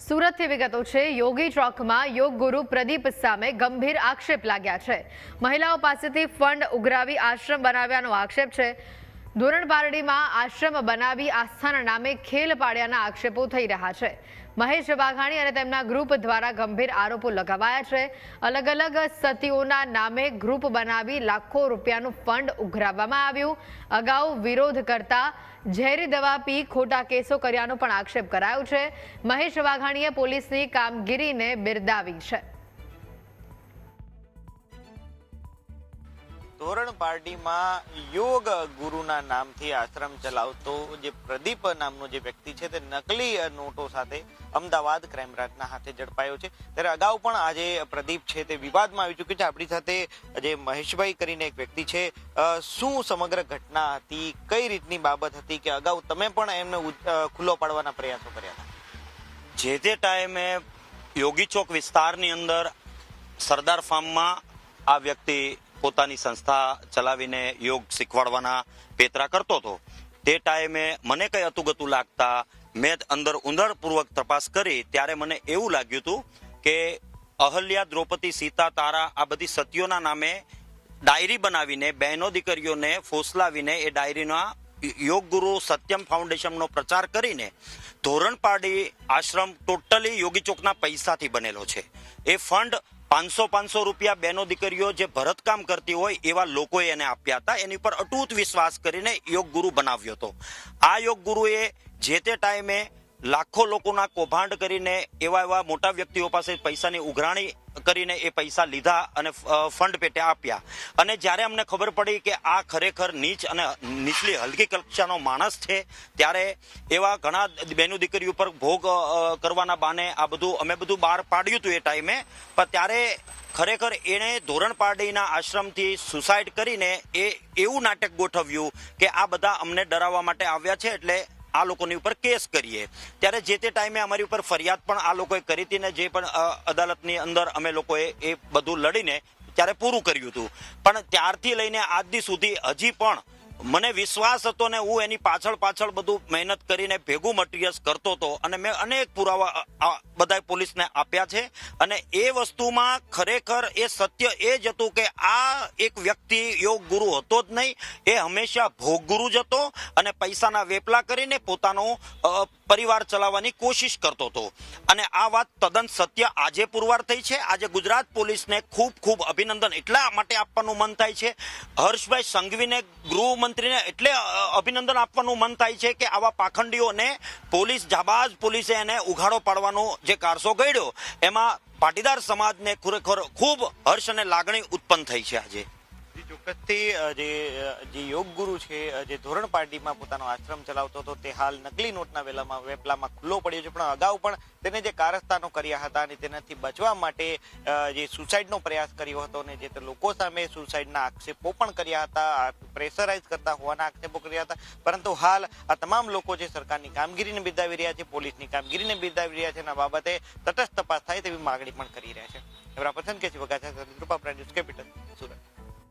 સુરતથી વિગતો છે। યોગી ચોકમાં યોગ ગુરુ પ્રદીપ સામે ગંભીર આક્ષેપ લાગ્યા છે। મહિલાઓ પાસેથી ફંડ ઉઘરાવી આશ્રમ બનાવ્યાનો આક્ષેપ છે। ધોરણ પારડીમાં આશ્રમ બનાવી આસ્થાના નામે ખેલ પાડ્યાના આક્ષેપો થઈ રહ્યા છે। મહેશ વાઘાણી અને તેમના ગ્રુપ દ્વારા ગંભીર આરોપો લગાવાયા છે। અલગ અલગ સતીઓના નામે ગ્રુપ બનાવી લાખો રૂપિયાનું ફંડ ઉઘરાવવામાં આવ્યું। અગાઉ વિરોધ કરતા ઝેરી દવા પી ખોટા કેસો કર્યાનો પણ આક્ષેપ કરાયો છે। મહેશ વાઘાણીએ પોલીસની કામગીરીને બિરદાવી છે। ધોરણ પારડીમાં યોગ ગુરુના નામથી આશ્રમ ચલાવતો જે પ્રદીપ નામનો જે વ્યક્તિ છે તે નકલી નોટો સાથે અમદાવાદ ક્રાઇમ બ્રાન્ચના હાથે ઝડપાયો છે। ત્યારે અગાઉ પણ આજે પ્રદીપ છે તે વિવાદમાં આવી ચૂક્યો છે। આપણી સાથે જે મહેશભાઈ કરીને એક વ્યક્તિ છે, શું સમગ્ર ઘટના હતી, કઈ રીતની બાબત હતી કે અગાઉ તમે પણ એમને ખુલ્લો પાડવાના પ્રયાસો કર્યા હતા? જે તે ટાઈમે યોગી ચોક વિસ્તારની અંદર સરદાર ફાર્મમાં આ વ્યક્તિ પોતાની સંસ્થા ચલાવીને યોગ શીખવાડવાના પેતરા કરતો હતો। તે ટાઈમે મને કઈ અતુગતું લાગતા મેં અંદર ઊંડાણપૂર્વક તપાસ કરી ત્યારે મને એવું લાગ્યું હતું કે અહલ્યા, દ્રૌપદી, સીતા, તારા આ બધી સતીઓના નામે ડાયરી બનાવીને બહેનો દીકરીઓને ફોસલાવીને એ ડાયરીના યોગ ગુરુ સત્યમ ફાઉન્ડેશનનો પ્રચાર કરીને ધોરણ પારડી આશ્રમ ટોટલી યોગી ચોકના પૈસાથી બનેલો છે। એ ફંડ 500 રૂપિયા બહેનો દીકરીઓ જે ભરતકામ કરતી હોય એવા લોકોએ એને આપ્યા હતા। એની પર અટૂટ વિશ્વાસ કરીને યોગ ગુરુ બનાવ્યો હતો। આ યોગ ગુરુએ જે તે ટાઈમે લાખો લોકોના કૌભાંડ કરીને એવા મોટા વ્યક્તિઓ પાસે પૈસાની ઉઘરાણી કરીને એ પૈસા લીધા અને ફંડ પેટે આપ્યા। અને જ્યારે અમને ખબર પડી કે આ ખરેખર નીચ અને નીચલી હલકી કક્ષાનો માણસ છે ત્યારે એવા ઘણા બહેનો દીકરીઓ ઉપર ભોગ કરવાના બાને આ બધું અમે બહાર પાડ્યું હતું એ ટાઈમે। પણ ત્યારે ખરેખર એણે ધોરણ પારડીના આશ્રમથી સુસાઇડ કરીને એવું નાટક ગોઠવ્યું કે આ બધા અમને ડરાવવા માટે આવ્યા છે એટલે આ લોકોની ઉપર કેસ કરીએ। ત્યારે જે તે ટાઈમે અમારી ઉપર ફરિયાદ પણ આ લોકોએ કરી હતી ને જે પણ અદાલતની અંદર અમે લોકોએ એ બધું લડીને ત્યારે પૂરું કર્યું હતું। પણ ત્યારથી લઈને આજ દી સુધી હજી પણ મને વિશ્વાસ હતો ને હું એની પાછળ બધું મહેનત કરીને ભેગું મટીરિયલ્સ કરતો હતો અને મેં અનેક પુરાવા બધા પોલીસને આપ્યા છે। અને એ વસ્તુમાં ખરેખર એ સત્ય એ જ હતું કે આ એક વ્યક્તિ યોગ ગુરુ હતો જ નહીં, એ હંમેશા ભોગ ગુરુ જ હતો અને પૈસાના વેપલા કરીને પોતાનો પરિવાર ચલાવવાની કોશિશ કરતો હતો। અને આ વાત તદ્દન સત્ય આજે પુરવાર થઈ છે। આજે ગુજરાત પોલીસને ખૂબ અભિનંદન એટલા માટે આપવાનું મન થાય છે। હર્ષભાઈ સંઘવીને ગૃહમંત્રીને એટલે અભિનંદન આપવાનું મન થાય છે કે આવા પાખંડીઓને જાબાઝ પોલીસે એને ઉઘાડો પાડવાનો જે કારસો ઘડ્યો એમાં પાટીદાર સમાજને ખરેખર ખૂબ હર્ષ અને લાગણી ઉત્પન્ન થઈ છે આજે। ચોક્કસથી જે યોગ ગુરુ છે જે ધોરણ પારડીમાં પોતાનો આશ્રમ ચલાવતો હતો તે હાલ નકલી નોટના વેપલામાં ખુલ્લો પડ્યો છે। પણ અગાઉ પણ તેને જે કારસ્તાનો કર્યા હતા અને તેનાથી બચવા માટે જે સુસાઇડનો પ્રયાસ કર્યો હતો અને જે લોકો સામે સુસાઇડના આક્ષેપો પણ કર્યા હતા, પ્રેશરાઇઝ કરતા હોવાના આક્ષેપો કર્યા હતા। પરંતુ હાલ આ તમામ લોકો જે સરકારની કામગીરીને બિરદાવી રહ્યા છે, પોલીસની કામગીરીને બિરદાવી રહ્યા છે અને આ બાબતે તટસ્થ તપાસ થાય તેવી માગણી પણ કરી રહ્યા છે। પસંદ કે છે વગાચા રૂપા પ્રાઇમ ન્યૂઝ કેપિટલ સુરત।